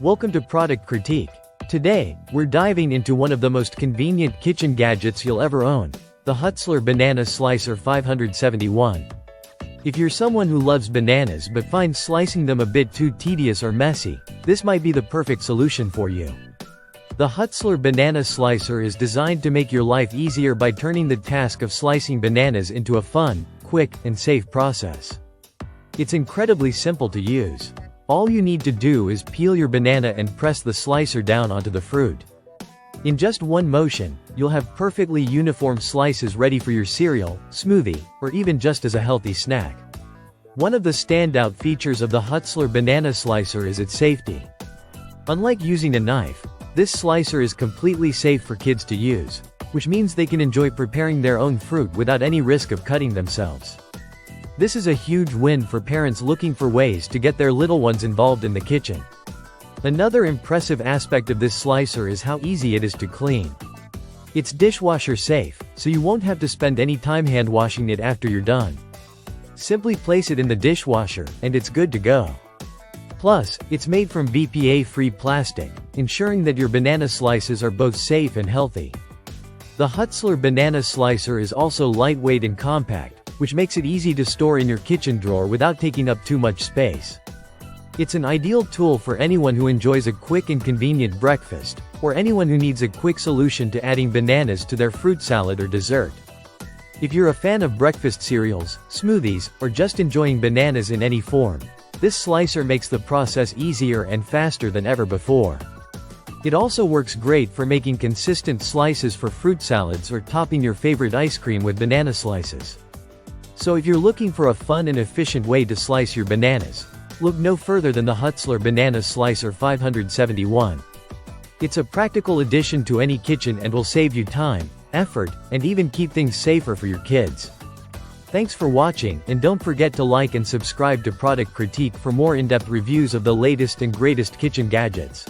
Welcome to Product Critique. Today, we're diving into one of the most convenient kitchen gadgets you'll ever own, the Hutzler Banana Slicer 571. If you're someone who loves bananas but finds slicing them a bit too tedious or messy, this might be the perfect solution for you. The Hutzler Banana Slicer is designed to make your life easier by turning the task of slicing bananas into a fun, quick, and safe process. It's incredibly simple to use. All you need to do is peel your banana and press the slicer down onto the fruit. In just one motion, you'll have perfectly uniform slices ready for your cereal, smoothie, or even just as a healthy snack. One of the standout features of the Hutzler Banana Slicer is its safety. Unlike using a knife, this slicer is completely safe for kids to use, which means they can enjoy preparing their own fruit without any risk of cutting themselves. This is a huge win for parents looking for ways to get their little ones involved in the kitchen. Another impressive aspect of this slicer is how easy it is to clean. It's dishwasher safe, so you won't have to spend any time hand washing it after you're done. Simply place it in the dishwasher, and it's good to go. Plus, it's made from BPA-free plastic, ensuring that your banana slices are both safe and healthy. The Hutzler Banana Slicer is also lightweight and compact, which makes it easy to store in your kitchen drawer without taking up too much space. It's an ideal tool for anyone who enjoys a quick and convenient breakfast, or anyone who needs a quick solution to adding bananas to their fruit salad or dessert. If you're a fan of breakfast cereals, smoothies, or just enjoying bananas in any form, this slicer makes the process easier and faster than ever before. It also works great for making consistent slices for fruit salads or topping your favorite ice cream with banana slices. So if you're looking for a fun and efficient way to slice your bananas, look no further than the Hutzler Banana Slicer 571. It's a practical addition to any kitchen and will save you time, effort, and even keep things safer for your kids. Thanks for watching, and don't forget to like and subscribe to Product Critique for more in-depth reviews of the latest and greatest kitchen gadgets.